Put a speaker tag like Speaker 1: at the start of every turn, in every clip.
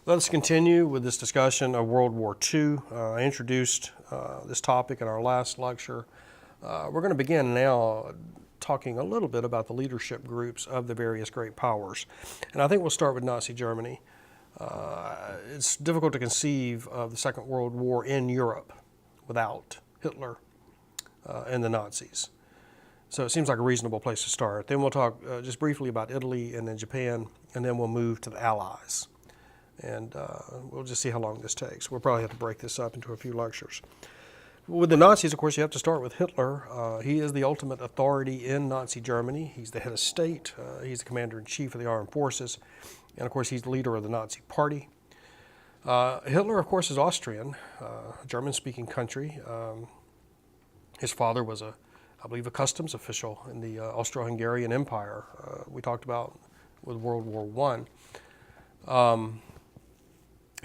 Speaker 1: Let us continue with this discussion of World War II. I introduced this topic in our last lecture. We're going to begin now talking a little bit about the leadership groups of the various great powers. And I think we'll start with Nazi Germany. It's difficult to conceive of the Second World War in Europe without Hitler and the Nazis. So it seems like a reasonable place to start. Then we'll talk just briefly about Italy and then Japan, and then we'll move to the Allies. And we'll just see how long this takes. We'll probably have to break this up into a few lectures. With the Nazis, of course, you have to start with Hitler. He is the ultimate authority in Nazi Germany. He's the head of state. He's the commander-in-chief of the armed forces. And, of course, he's the leader of the Nazi Party. Hitler, of course, is Austrian, a German-speaking country. His father was, I believe, a customs official in the Austro-Hungarian Empire we talked about with World War I.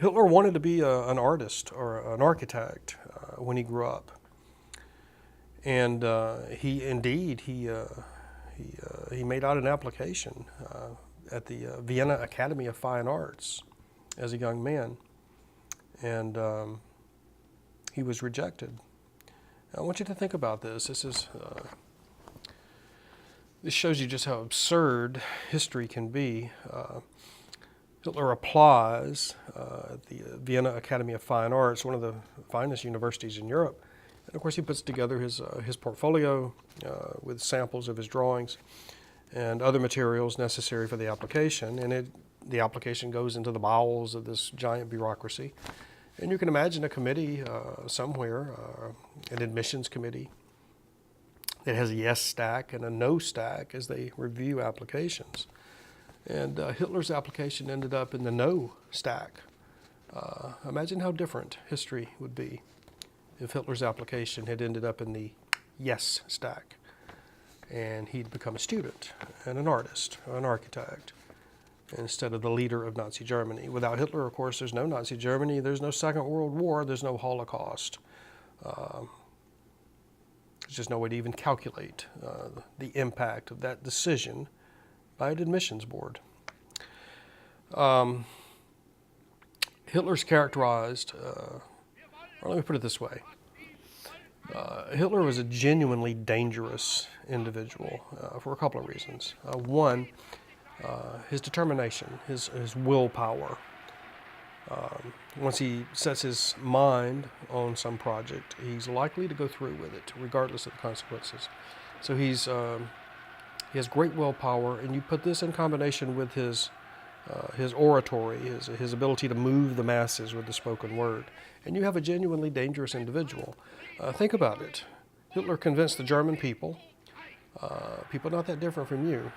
Speaker 1: Hitler wanted to be an artist or an architect when he grew up, and he made out an application at the Vienna Academy of Fine Arts as a young man, and he was rejected. I want you to think about this. This shows you just how absurd history can be. Hitler applies at the Vienna Academy of Fine Arts, one of the finest universities in Europe. And of course, he puts together his portfolio with samples of his drawings and other materials necessary for the application. And the application goes into the bowels of this giant bureaucracy. And you can imagine a committee somewhere, an admissions committee, that has a yes stack and a no stack as they review applications. And Hitler's application ended up in the no stack. Imagine how different history would be if Hitler's application had ended up in the yes stack. And he'd become a student and an artist, an architect, instead of the leader of Nazi Germany. Without Hitler, of course, there's no Nazi Germany, there's no Second World War, there's no Holocaust. There's just no way to even calculate the impact of that decision by an admissions board. Hitler's characterized, or let me put it this way. Hitler was a genuinely dangerous individual for a couple of reasons. One, his determination, his willpower. Once he sets his mind on some project, he's likely to go through with it, regardless of the consequences. So he has great willpower, and you put this in combination with his oratory, his ability to move the masses with the spoken word, and you have a genuinely dangerous individual. Think about it. Hitler convinced the German people, people not that different from you,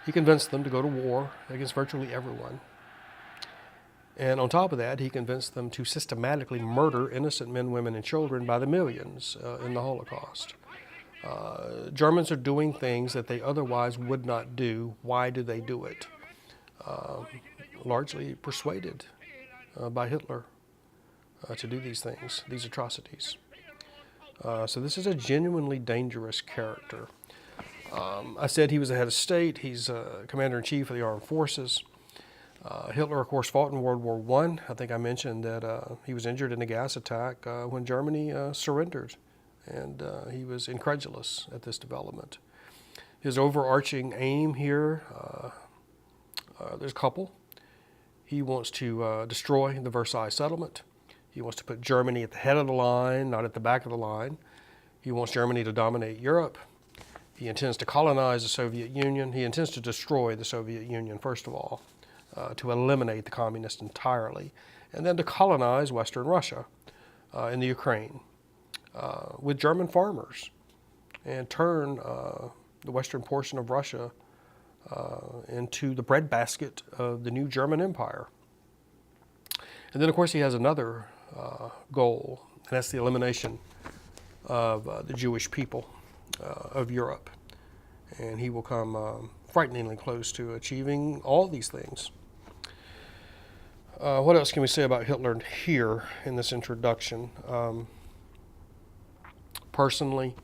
Speaker 1: he convinced them to go to war against virtually everyone. And on top of that, he convinced them to systematically murder innocent men, women, and children by the millions in the Holocaust. Germans are doing things that they otherwise would not do. Why do they do it? Largely persuaded by Hitler to do these things, these atrocities. So this is a genuinely dangerous character. I said he was the head of state. He's commander-in-chief of the armed forces. Hitler, of course, fought in World War I. I think I mentioned that he was injured in a gas attack when Germany surrendered. And he was incredulous at this development. His overarching aim here, there's a couple. He wants to destroy the Versailles settlement. He wants to put Germany at the head of the line, not at the back of the line. He wants Germany to dominate Europe. He intends to colonize the Soviet Union. He intends to destroy the Soviet Union, first of all, to eliminate the communists entirely, and then to colonize Western Russia in the Ukraine. With German farmers, and turn the western portion of Russia into the breadbasket of the new German Empire. And then, of course, he has another goal, and that's the elimination of the Jewish people of Europe. And he will come frighteningly close to achieving all these things. What else can we say about Hitler here in this introduction? Personally,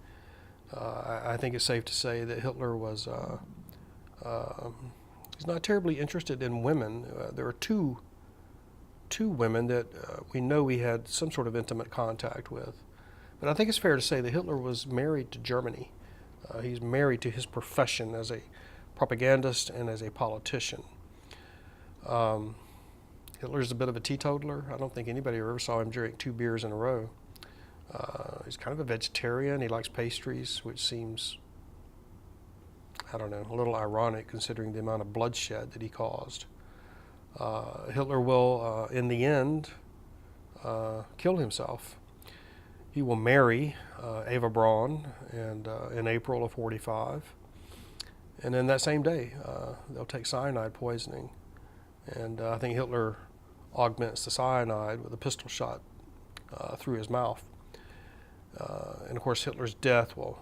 Speaker 1: I think it's safe to say that Hitler was He's not terribly interested in women. There are two women that we know he had some sort of intimate contact with. But I think it's fair to say that Hitler was married to Germany. He's married to his profession as a propagandist and as a politician. Hitler's a bit of a teetotaler. I don't think anybody ever saw him drink 2 beers in a row. He's kind of a vegetarian. He likes pastries, which seems, I don't know, a little ironic considering the amount of bloodshed that he caused. Hitler will, in the end, kill himself. He will marry Eva Braun in April of 1945. And then that same day, they'll take cyanide poisoning. And I think Hitler augments the cyanide with a pistol shot through his mouth. And of course, Hitler's death will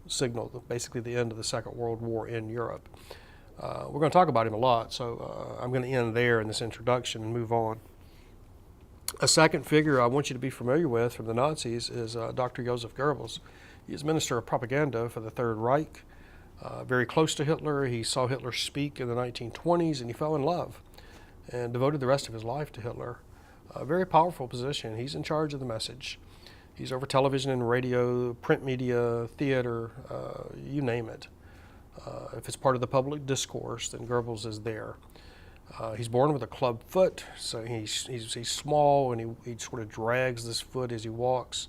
Speaker 1: signal basically the end of the Second World War in Europe. We're going to talk about him a lot, so I'm going to end there in this introduction and move on. A second figure I want you to be familiar with from the Nazis is Dr. Joseph Goebbels. He is Minister of Propaganda for the Third Reich, very close to Hitler. He saw Hitler speak in the 1920s, and he fell in love and devoted the rest of his life to Hitler. A very powerful position. He's in charge of the message. He's over television and radio, print media, theater, you name it. If it's part of the public discourse, then Goebbels is there. He's born with a club foot, so he's small, and he sort of drags this foot as he walks.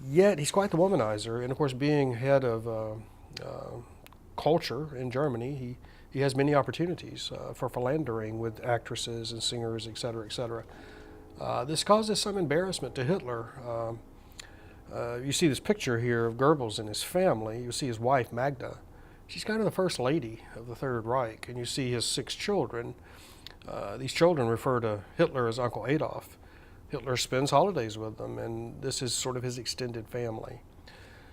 Speaker 1: Yet he's quite the womanizer, and of course, being head of culture in Germany, he has many opportunities for philandering with actresses and singers, etc., etc. This causes some embarrassment to Hitler. You see this picture here of Goebbels and his family. You see his wife, Magda. She's kind of the first lady of the Third Reich, and you see his 6 children. These children refer to Hitler as Uncle Adolf. Hitler spends holidays with them, and this is sort of his extended family.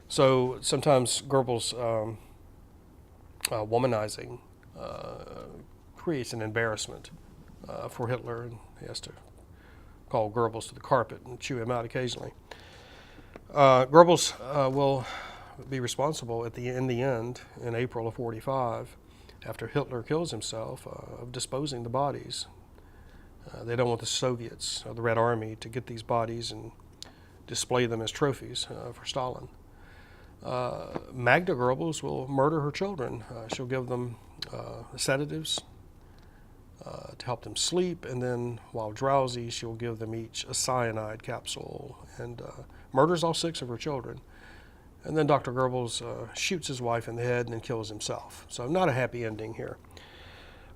Speaker 1: So sometimes Goebbels' womanizing creates an embarrassment for Hitler, and he has to call Goebbels to the carpet and chew him out occasionally. Goebbels will be responsible in the end, in April of 1945, after Hitler kills himself, of disposing the bodies. They don't want the Soviets or the Red Army to get these bodies and display them as trophies for Stalin. Magda Goebbels will murder her children. She'll give them sedatives to help them sleep, and then while drowsy, she'll give them each a cyanide capsule, and murders all 6 of her children. And then Dr. Goebbels shoots his wife in the head and then kills himself. So not a happy ending here.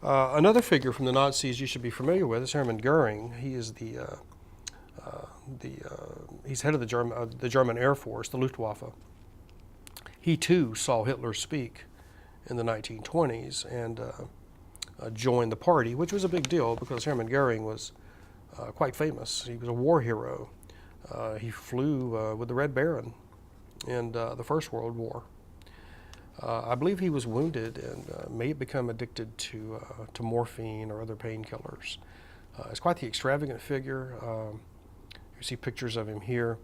Speaker 1: Another figure from the Nazis you should be familiar with is Hermann Goering. He is he's head of the German Air Force, the Luftwaffe. He too saw Hitler speak in the 1920s and joined the party, which was a big deal because Hermann Goering was quite famous. He was a war hero. He flew with the Red Baron in the First World War. I believe he was wounded and may have become addicted to morphine or other painkillers. It's quite the extravagant figure. You see pictures of him here.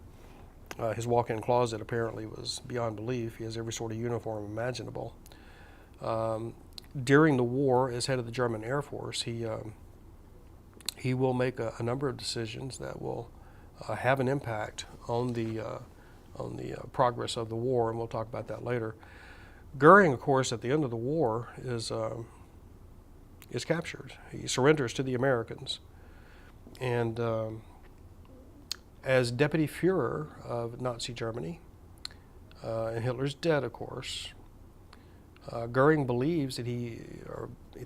Speaker 1: His walk-in closet apparently was beyond belief. He has every sort of uniform imaginable. During the war, as head of the German Air Force, he will make a number of decisions that will have an impact on the progress of the war, and we'll talk about that later. Goering, of course, at the end of the war is captured. He surrenders to the Americans, and as deputy Führer of Nazi Germany, and Hitler's dead, of course, Goering believes that he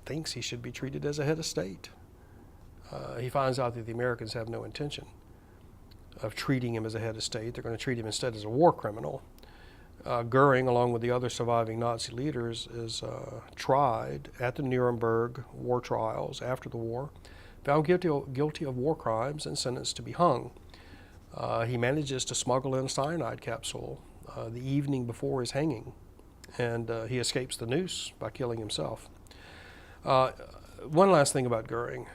Speaker 1: thinks he should be treated as a head of state. He finds out that the Americans have no intention of treating him as a head of state. They're going to treat him instead as a war criminal. Goering, along with the other surviving Nazi leaders, is tried at the Nuremberg war trials after the war, found guilty of war crimes, and sentenced to be hung. He manages to smuggle in a cyanide capsule the evening before his hanging, and he escapes the noose by killing himself. One last thing about Goering.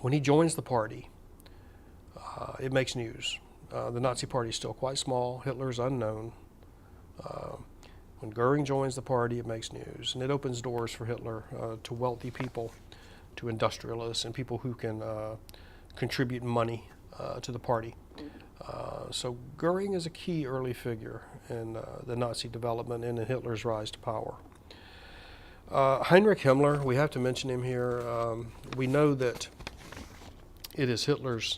Speaker 1: When he joins the party, it makes news. The Nazi party is still quite small. Hitler's unknown. When Goering joins the party, it makes news, and it opens doors for Hitler to wealthy people, to industrialists, and people who can contribute money to the party. So Goering is a key early figure in the Nazi development and in Hitler's rise to power. Heinrich Himmler, we have to mention him here. We know that it is Hitler's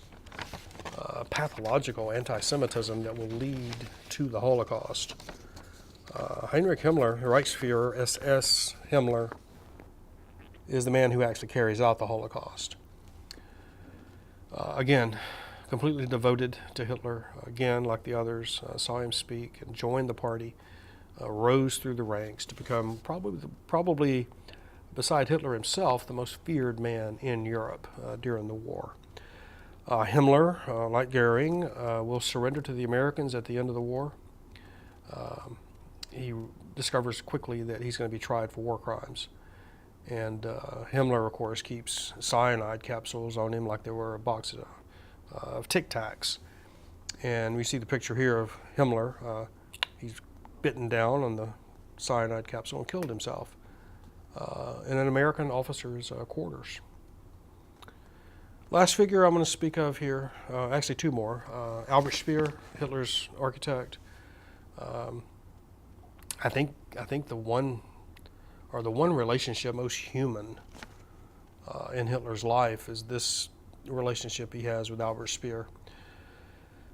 Speaker 1: pathological anti-Semitism that will lead to the Holocaust. Heinrich Himmler, Reichsfuhrer SS Himmler, is the man who actually carries out the Holocaust. Again, completely devoted to Hitler, again, like the others, saw him speak and joined the party, rose through the ranks to become probably, beside Hitler himself, the most feared man in Europe during the war. Himmler, like Goering, will surrender to the Americans at the end of the war. He discovers quickly that he's going to be tried for war crimes. And Himmler, of course, keeps cyanide capsules on him like they were a box of Tic Tacs. And we see the picture here of Himmler. He's bitten down on the cyanide capsule and killed himself in an American officer's quarters. Last figure I'm going to speak of here, actually two more. Albert Speer, Hitler's architect. I think the one relationship most human in Hitler's life is this relationship he has with Albert Speer.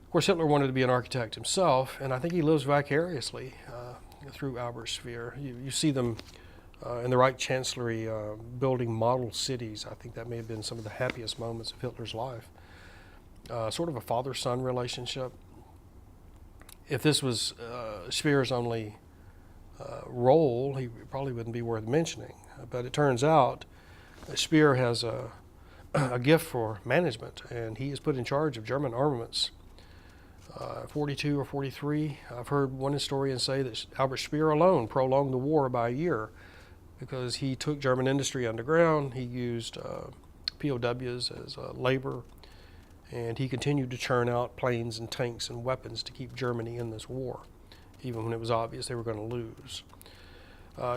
Speaker 1: Of course, Hitler wanted to be an architect himself, and I think he lives vicariously through Albert Speer. You see them in the Reich Chancellery building model cities. I think that may have been some of the happiest moments of Hitler's life. Sort of a father-son relationship. If this was Speer's only role, he probably wouldn't be worth mentioning. But it turns out Speer has a gift for management, and he is put in charge of German armaments. 42 or 43, I've heard one historian say that Albert Speer alone prolonged the war by a year because he took German industry underground, he used POWs as labor, and he continued to churn out planes and tanks and weapons to keep Germany in this war, even when it was obvious they were going to lose.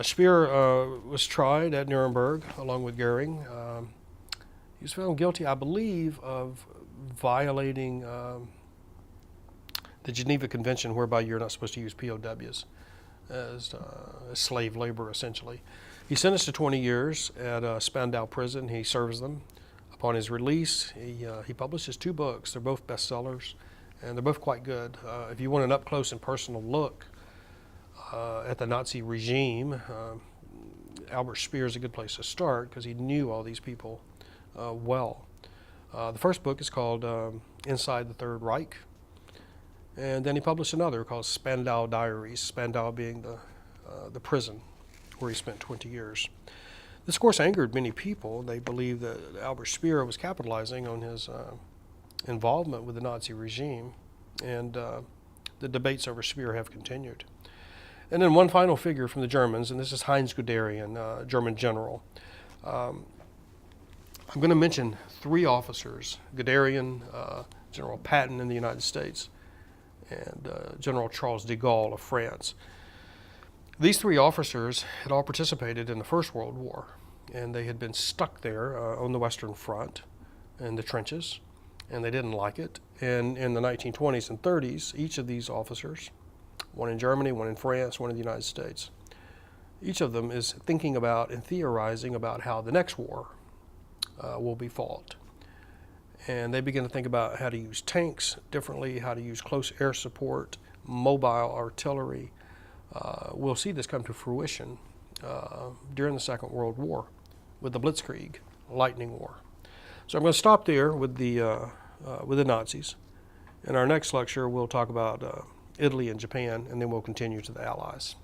Speaker 1: Speer was tried at Nuremberg along with Goering. He was found guilty, I believe, of violating the Geneva Convention, whereby you're not supposed to use POWs as slave labor, essentially. He's sentenced to 20 years at Spandau prison. He serves them. Upon his release, he publishes 2 books. They're both bestsellers, and they're both quite good. If you want an up-close and personal look at the Nazi regime, Albert Speer is a good place to start because he knew all these people well. The first book is called Inside the Third Reich, and then he published another called Spandau Diaries, Spandau being the prison where he spent 20 years. This, of course, angered many people. They believed that Albert Speer was capitalizing on his involvement with the Nazi regime, and the debates over Speer have continued. And then one final figure from the Germans, and this is Heinrich Goering, German general. I'm going to mention 3 officers: Goering, General Patton in the United States, and General Charles de Gaulle of France. These 3 officers had all participated in the First World War, and they had been stuck there on the Western Front in the trenches, and they didn't like it. And in the 1920s and 30s, each of these officers, one in Germany, one in France, one in the United States, each of them is thinking about and theorizing about how the next war will be fought. And they begin to think about how to use tanks differently, how to use close air support, mobile artillery. We'll see this come to fruition during the Second World War with the Blitzkrieg, Lightning War. So I'm going to stop there with the Nazis. In our next lecture, we'll talk about Italy and Japan, and then we'll continue to the Allies.